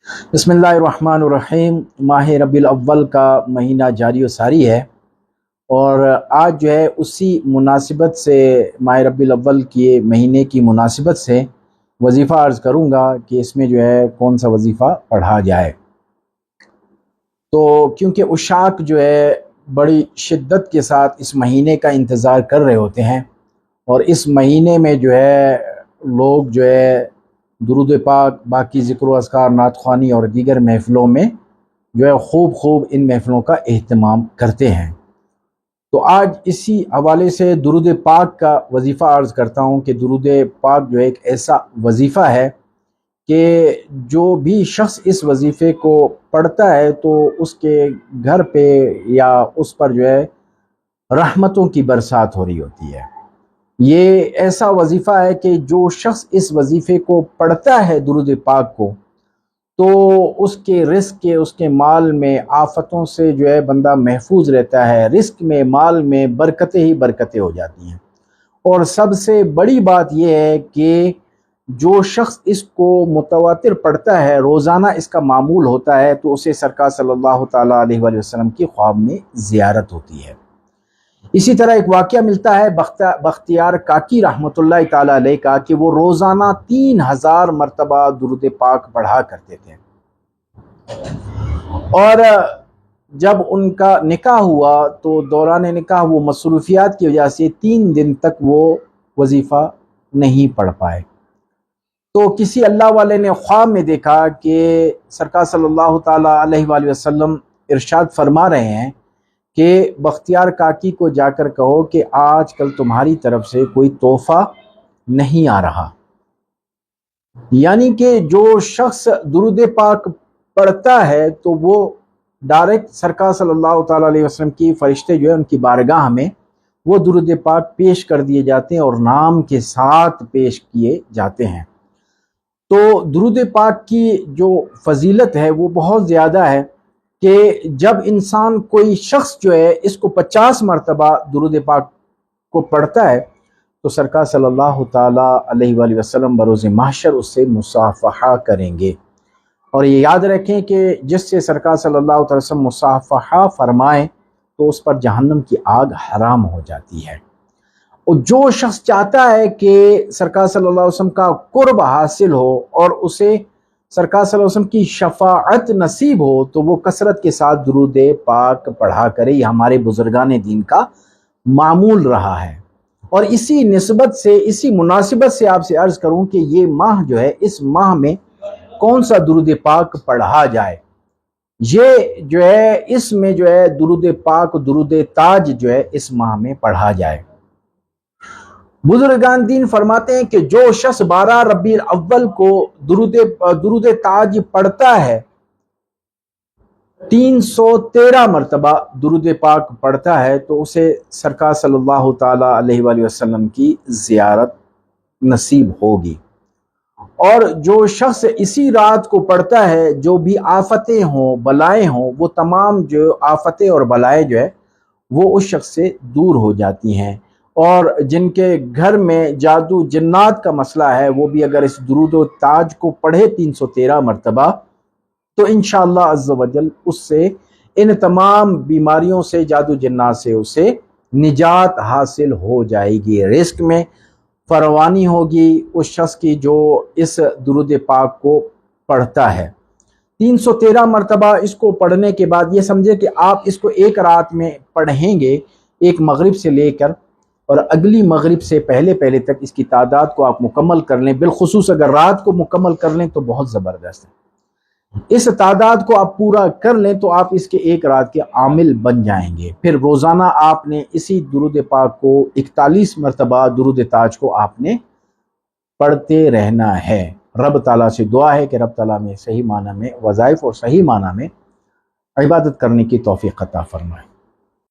बिस्मिल्लाहिर्रहमानिर्रहीम। माह रबीउल अव्वल का महीना जारी व सारी है और आज जो है उसी मुनासिबत से माह रबीउल अव्वल के महीने की मुनासिबत से वजीफ़ा अर्ज़ करूँगा कि इसमें जो है कौन सा वजीफ़ा पढ़ा जाए। तो क्योंकि उशाक जो है बड़ी शिद्दत के साथ इस महीने का इंतज़ार कर रहे होते हैं और इस महीने में जो है लोग जो है दुरूद पाक, बाकी ज़िक्र व अज़कार, नात ख़्वानी और दीगर महफ़िलों में जो है खूब इन महफ़िलों का एहतमाम करते हैं। तो आज इसी हवाले से दुरूद पाक का वजीफ़ा अर्ज़ करता हूँ कि दुरूद पाक जो है एक ऐसा वजीफ़ा है कि जो भी शख्स इस वजीफ़े को पढ़ता है तो उसके घर पे या उस पर जो है रहमतों की बरसात हो रही होती है। ये ऐसा वजीफ़ा है कि जो शख्स इस वजीफ़े को पढ़ता है दुरूद पाक को, तो उसके रिस्क के, उसके माल में आफतों से जो है बंदा महफूज रहता है। रिस्क में, माल में बरकतें ही बरकतें हो जाती हैं। और सबसे बड़ी बात यह है कि जो शख्स इसको मुतवातिर पढ़ता है, रोज़ाना इसका मामूल होता है, तो उसे सरकार सल्लल्लाहु ताला अलैहि वसल्लम की ख्वाब में ज़ियारत होती है। इसी तरह एक वाक़या मिलता है बख्तियार काकी रहमतुल्लाह ताला अलैह का कि वो रोज़ाना 3000 मरतबा दुरूद पाक पढ़ा करते थे। और जब उनका निकाह हुआ तो दौरान निकाह वो मसरूफियात की वजह से 3 दिन तक वो वजीफ़ा नहीं पढ़ पाए। तो किसी अल्लाह वाले ने ख्वाब में देखा कि सरकार सल्लल्लाहु ताला अलैहि वसल्लम इरशाद फरमा रहे हैं कि बख्तियार काकी को जाकर कहो कि आज कल तुम्हारी तरफ से कोई तोहफ़ा नहीं आ रहा। यानी कि जो शख्स दुरूद पाक पढ़ता है तो वो डायरेक्ट सरकार सल्लल्लाहु ताला अलैहि वसल्लम की फरिश्ते जो है उनकी बारगाह में वो दुरूद पाक पेश कर दिए जाते हैं और नाम के साथ पेश किए जाते हैं। तो दुरूद पाक की जो फजीलत है वो बहुत ज़्यादा है कि जब इंसान, कोई शख्स जो है इसको 50 मरतबा दुरूद पाक को पढ़ता है तो सरकार सल्लल्लाहु ताला अलैहि वसल्लम बरोज़ महशर उससे मुसाफ़हा करेंगे। और ये याद रखें कि जिससे सरकार सल्लल्लाहु अलैहि वसल्लम मुसाफ़हा फरमाएं तो उस पर जहन्नम की आग हराम हो जाती है। और जो शख्स चाहता है कि सरकार सल्लल्लाहु अलैहि वसल्लम का कुर्ब हासिल हो और उसे सरकार सल्लल्लाहु अलैहि वसल्लम की शफाअत नसीब हो तो वो कसरत के साथ दुरूद पाक पढ़ा करे। ये हमारे बुजुर्गान दीन का मामूल रहा है। और इसी निस्बत से, इसी मुनासिबत से आपसे अर्ज़ करूं कि ये माह जो है, इस माह में कौन सा दुरूद पाक पढ़ा जाए। ये जो है इसमें जो है दुरूद पाक, दुरूद ताज जो है इस माह में पढ़ा जाए। बुजुर्गान दीन फरमाते हैं कि जो शख्स 12 रबीउल अव्वल को दुरूद ताज पढ़ता है, 313 मरतबा दुरूद पाक पढ़ता है, तो उसे सरकार सल्लल्लाहु ताला अलैहि वसल्लम की ज़ियारत नसीब होगी। और जो शख्स इसी रात को पढ़ता है, जो भी आफतें हों, बलाएं हों, वो तमाम जो आफतें और बलाएं जो है वो उस शख्स से दूर हो जाती हैं। और जिनके घर में जादू जिन्नात का मसला है वो भी अगर इस दुरूद ताज को पढ़े 313 मरतबा तो इंशाअल्लाह अज़्ज़ वजल उससे, इन तमाम बीमारियों से, जादू जिन्नात से उसे निजात हासिल हो जाएगी। रिस्क में फरवानी होगी उस शख्स की जो इस दुरूद पाक को पढ़ता है। 313 मरतबा इसको पढ़ने के बाद ये समझे कि आप इसको एक रात में पढ़ेंगे, एक मगरिब से लेकर और अगली मगरिब से पहले तक इसकी तादाद को आप मुकम्मल कर लें। बिलखुसूस अगर रात को मुकम्मल कर लें तो बहुत ज़बरदस्त है। इस तादाद को आप पूरा कर लें तो आप इसके एक रात के आमिल बन जाएंगे। फिर रोज़ाना आपने इसी दुरूद पाक को 41 मरतबा दुरूद ताज को आपने पढ़ते रहना है। रब ताला से दुआ है कि रब ताला में सही माना में वज़ाइफ और सही माना में इबादत करने की तौफीक अता फरमाए।